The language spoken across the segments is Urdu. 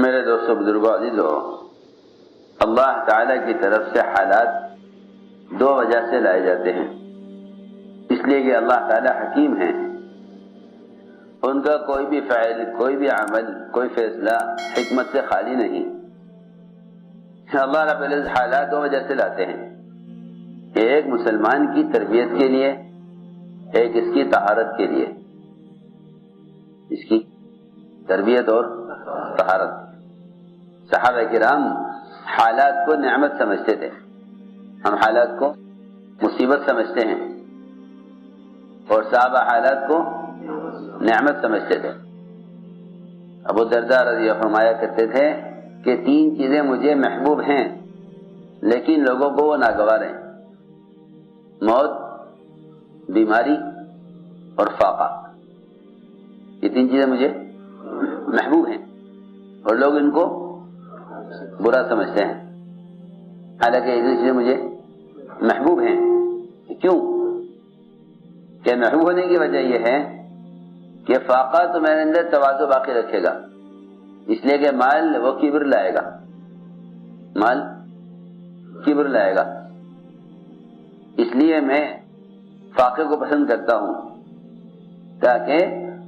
میرے دوستوں بزرگوں عزیزو، اللہ تعالی کی طرف سے حالات دو وجہ سے لائے جاتے ہیں، اس لیے کہ اللہ تعالی حکیم ہیں، ان کا کوئی بھی فعل، کوئی بھی عمل، کوئی فیصلہ حکمت سے خالی نہیں۔ اللہ رب العزت حالات دو وجہ سے لاتے ہیں، ایک مسلمان کی تربیت کے لیے، ایک اس کی طہارت کے لیے، اس کی تربیت اور طہارت۔ صحابہ کرام حالات کو نعمت سمجھتے تھے، ہم حالات کو مصیبت سمجھتے ہیں، اور صحابہ حالات کو نعمت سمجھتے تھے۔ ابو درداء رضی اللہ فرمایا کرتے تھے کہ تین چیزیں مجھے محبوب ہیں لیکن لوگوں کو وہ ناگوار ہیں: موت، بیماری اور فاقہ۔ یہ تین چیزیں مجھے محبوب ہیں اور لوگ ان کو برا سمجھتے ہیں، حالانکہ یہ چیزیں مجھے محبوب ہیں۔ کیوں؟ کہ محبوب ہونے کی وجہ یہ ہے کہ فاقہ تو میرے اندر تواضع باقی رکھے گا، اس لیے کہ مال وہ کبر لائے گا، مال کبر لائے گا، اس لیے میں فاقے کو پسند کرتا ہوں تاکہ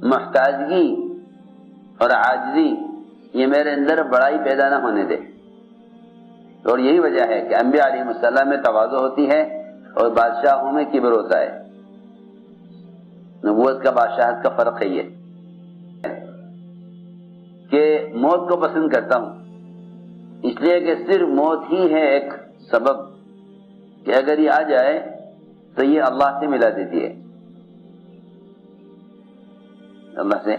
محتاجگی اور عاجزی یہ میرے اندر بڑائی پیدا نہ ہونے دے۔ اور یہی وجہ ہے کہ انبیاء علیہ السلام میں تواضع ہوتی ہے اور بادشاہوں میں کبر ہوتا ہے۔ نبوت کا بادشاہت کا فرق ہے یہ کہ موت کو پسند کرتا ہوں اس لیے کہ صرف موت ہی ہے ایک سبب کہ اگر یہ آ جائے تو یہ اللہ سے ملا دیتی ہے، اللہ سے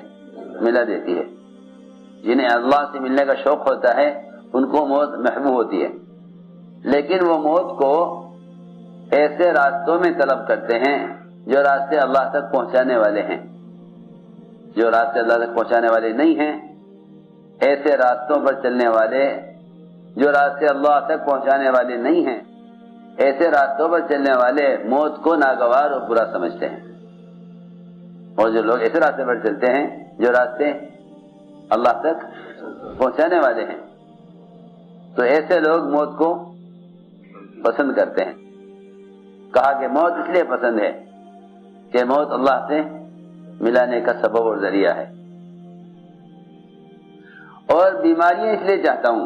ملا دیتی ہے۔ جنہیں اللہ سے ملنے کا شوق ہوتا ہے ان کو موت محبوب ہوتی ہے، لیکن وہ موت کو ایسے راستوں میں طلب کرتے ہیں جو راستے اللہ تک پہنچانے والے ہیں۔ جو راستے اللہ تک پہنچانے والے نہیں ہیں، ایسے راستوں پر چلنے والے، جو راستے اللہ تک پہنچانے والے نہیں ہیں، ایسے راستوں پر چلنے والے موت کو ناگوار اور برا سمجھتے ہیں۔ اور جو لوگ ایسے راستے پر چلتے ہیں جو راستے اللہ تک پہنچانے والے ہیں، تو ایسے لوگ موت کو پسند کرتے ہیں۔ کہا کہ موت اس لیے پسند ہے کہ موت اللہ سے ملانے کا سبب اور ذریعہ ہے۔ اور بیماریاں اس لیے چاہتا ہوں،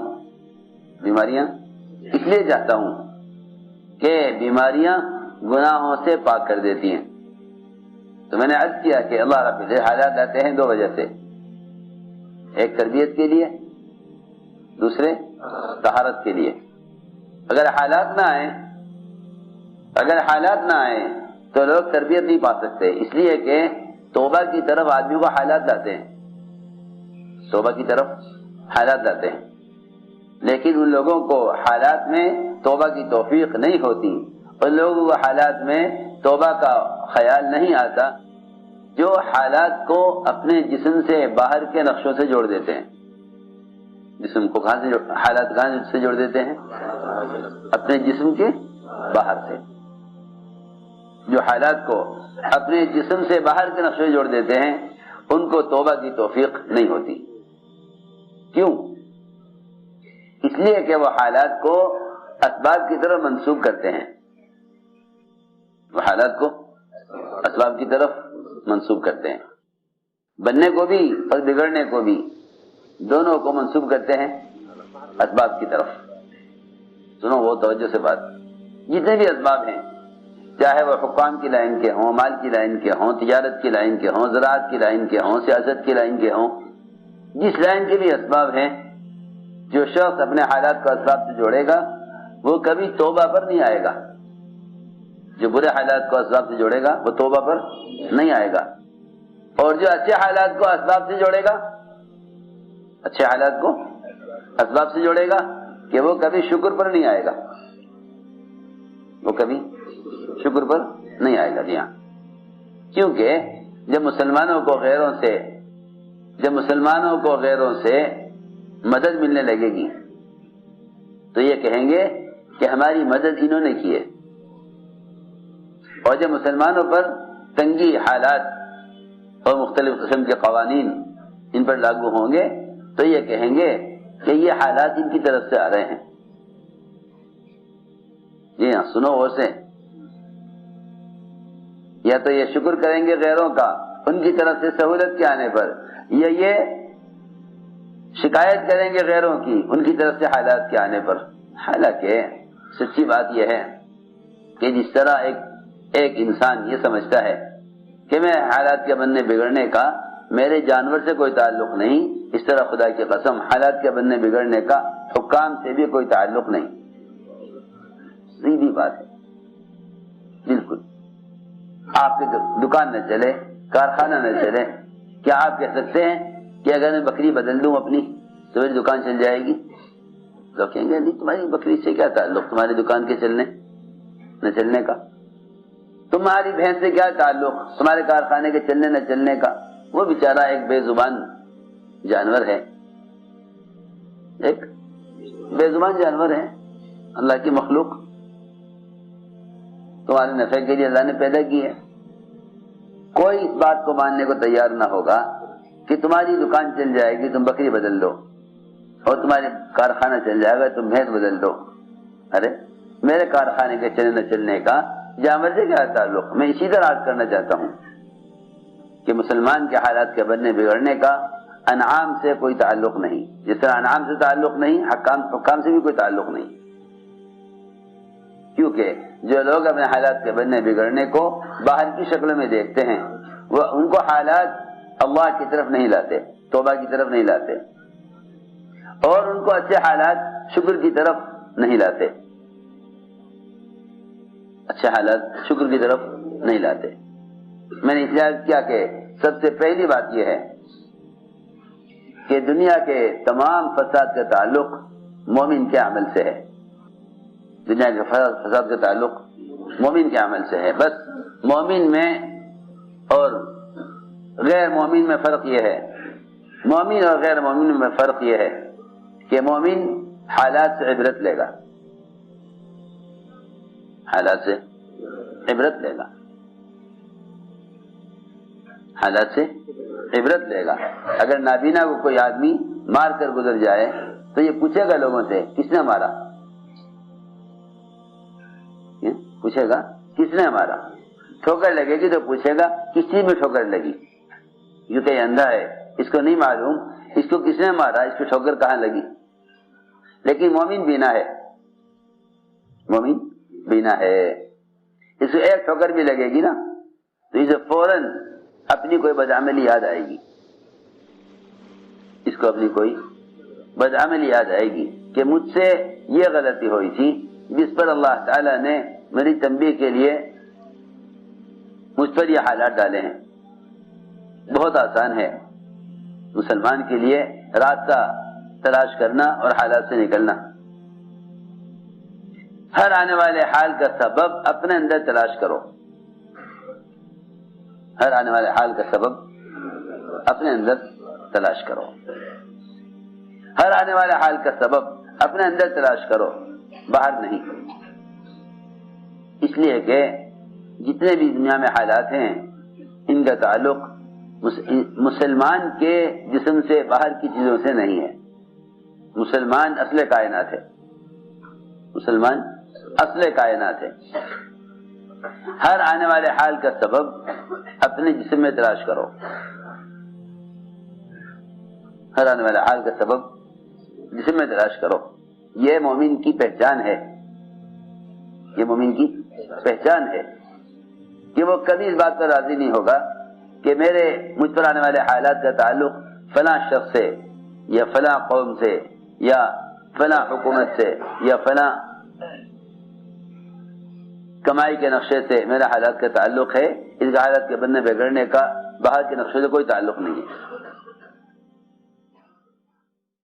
بیماریاں اس لیے چاہتا ہوں کہ بیماریاں گناہوں سے پاک کر دیتی ہیں۔ تو میں نے عرض کیا کہ اللہ رب العزت حالات لاتے ہیں دو وجہ سے، ایک تربیت کے لیے، دوسرے طہارت کے لیے۔ اگر حالات نہ آئیں تو لوگ تربیت نہیں پا سکتے، اس لیے کہ توبہ کی طرف آدمی کو حالات لاتے ہیں، توبہ کی طرف حالات لاتے ہیں، لیکن ان لوگوں کو حالات میں توبہ کی توفیق نہیں ہوتی، ان لوگوں کو حالات میں توبہ کا خیال نہیں آتا جو حالات کو اپنے جسم سے باہر کے نقشوں سے جوڑ دیتے ہیں۔ جسم کو حالات کہاں سے جوڑ دیتے ہیں؟ اپنے جسم کے باہر سے۔ جو حالات کو اپنے جسم سے باہر کے نقشے جوڑ دیتے ہیں ان کو توبہ کی توفیق نہیں ہوتی۔ کیوں؟ اس لیے کہ وہ حالات کو اسباب کی طرف منسوب کرتے ہیں، وہ حالات کو اسباب کی طرف منسوب کرتے ہیں، بننے کو بھی اور بگڑنے کو بھی دونوں کو منسوب کرتے ہیں اسباب کی طرف۔ سنو وہ توجہ سے بات، جتنے بھی اسباب ہیں، چاہے وہ حکام کی لائن کے ہوں، مال کی لائن کے ہوں، تجارت کی لائن کے ہوں، زراعت کی لائن کے ہوں، سیاست کی لائن کے ہوں، جس لائن کے بھی اسباب ہیں، جو شخص اپنے حالات کو اسباب سے جوڑے گا وہ کبھی توبہ پر نہیں آئے گا۔ جو برے حالات کو اسباب سے جوڑے گا وہ توبہ پر نہیں آئے گا، اور جو اچھے حالات کو اسباب سے جوڑے گا، اچھے حالات کو اسباب سے جوڑے گا کہ وہ کبھی شکر پر نہیں آئے گا، وہ کبھی شکر پر نہیں آئے گا۔ جی ہاں، کیونکہ جب مسلمانوں کو غیروں سے مدد ملنے لگے گی تو یہ کہیں گے کہ ہماری مدد انہوں نے کی ہے، اور جب مسلمانوں پر تنگی حالات اور مختلف قسم کے قوانین ان پر لاگو ہوں گے تو یہ کہیں گے کہ یہ حالات ان کی طرف سے آ رہے ہیں. جی ہاں، سنو غور سے. یا تو یہ شکر کریں گے غیروں کا ان کی طرف سے سہولت کے آنے پر، یا یہ شکایت کریں گے غیروں کی ان کی طرف سے حالات کے آنے پر. حالانکہ سچی بات یہ ہے کہ جس طرح ایک انسان یہ سمجھتا ہے کہ میں حالات کے بننے بگڑنے کا میرے جانور سے کوئی تعلق نہیں، اس طرح خدا کی قسم حالات کے بننے بگڑنے کا حکام سے بھی کوئی تعلق نہیں. سیدھی بات ہے بالکل. آپ کی دکان نہ چلے، کارخانہ نہ چلے، کیا آپ کہہ سکتے ہیں کہ اگر میں بکری بدل دوں اپنی تو میری دکان چل جائے گی؟ لوگ کہیں گے نہیں، تمہاری بکری سے کیا تعلق تمہاری دکان کے چلنے نہ چلنے کا؟ تمہاری بھینس سے کیا تعلق تمہارے کارخانے کے چلنے نہ چلنے کا؟ وہ بیچارہ ایک بے زبان جانور ہے، ایک بے زبان جانور ہے، اللہ کی مخلوق تمہارے نفع کے لیے اللہ نے پیدا کی ہے. کوئی اس بات کو ماننے کو تیار نہ ہوگا کہ تمہاری دکان چل جائے گی تم بکری بدل دو، اور تمہارے کارخانہ چل جائے گا تم بھینس بدل دو. ارے میرے کارخانے کے چلنے نہ چلنے کا جانور سے کیا تعلق؟ میں اسی طرح عرض کرنا چاہتا ہوں کہ مسلمان کے حالات کے بننے بگڑنے کا انعام سے کوئی تعلق نہیں، جس طرح انعام سے تعلق نہیں حکام سے بھی کوئی تعلق نہیں. کیونکہ جو لوگ اپنے حالات کے بننے بگڑنے کو باہر کی شکل میں دیکھتے ہیں وہ ان کو حالات اللہ کی طرف نہیں لاتے، توبہ کی طرف نہیں لاتے، اور ان کو اچھے حالات شکر کی طرف نہیں لاتے، اچھے حالات شکر کی طرف نہیں لاتے. میں نے اس لیے کیا کہ سب سے پہلی بات یہ ہے کہ دنیا کے تمام فساد کا تعلق مومن کے عمل سے ہے. دنیا کے فساد کا تعلق مومن کے عمل سے ہے. بس مومن میں اور غیر مومن میں فرق یہ ہے، مومن اور غیر مومن میں فرق یہ ہے کہ مومن حالات سے عبرت لے گا، حالات سے عبرت لے گا، حالات سے عبرت لے گا. اگر نابینا کو کوئی آدمی مار کر گزر جائے تو یہ پوچھے گا لوگوں سے کس نے مارا، پوچھے گا کس نے مارا. ٹھوکر لگے گی تو پوچھے گا کس چیز میں ٹھوکر لگی، کیونکہ یہ اندھا ہے اس کو نہیں معلوم اس کو کس نے مارا، اس کو ٹھوکر کہاں لگی. لیکن مومن بینا ہے، مومن بینا ہے، اس کو ایک ٹھوکر بھی لگے گی نا تو اسے فوراً اپنی کوئی بدعملی یاد آئے گی، اس کو اپنی کوئی بدعملی یاد آئے گی کہ مجھ سے یہ غلطی ہوئی تھی جس پر اللہ تعالیٰ نے میری تنبیہ کے لیے مجھ پر یہ حالات ڈالے ہیں. بہت آسان ہے مسلمان کے لیے راستہ تلاش کرنا اور حالات سے نکلنا. ہر آنے والے حال کا سبب اپنے اندر تلاش کرو، ہر آنے والے حال کا سبب اپنے اندر تلاش کرو، ہر آنے والے حال کا سبب اپنے اندر تلاش کرو، باہر نہیں. اس لیے کہ جتنے بھی دنیا میں حالات ہیں ان کا تعلق مسلمان کے جسم سے باہر کی چیزوں سے نہیں ہے. مسلمان اصل کائنات ہے، مسلمان اصل کائنات ہے. ہر آنے والے حال کا سبب اپنے جسم میں تلاش کرو، ہر آنے والے حال کا سبب جسم میں تلاش کرو. یہ مومن کی پہچان ہے، یہ مومن کی پہچان ہے کہ وہ کبھی اس بات پر راضی نہیں ہوگا کہ مجھ پر آنے والے حالات کا تعلق فلاں شخص سے یا فلاں قوم سے یا فلاں حکومت سے یا فلاں کمائی کے نقشے سے میرے حالات کا تعلق ہے. اس کے حالات کے بننے بگڑنے کا باہر کے نقشے سے کوئی تعلق نہیں ہے.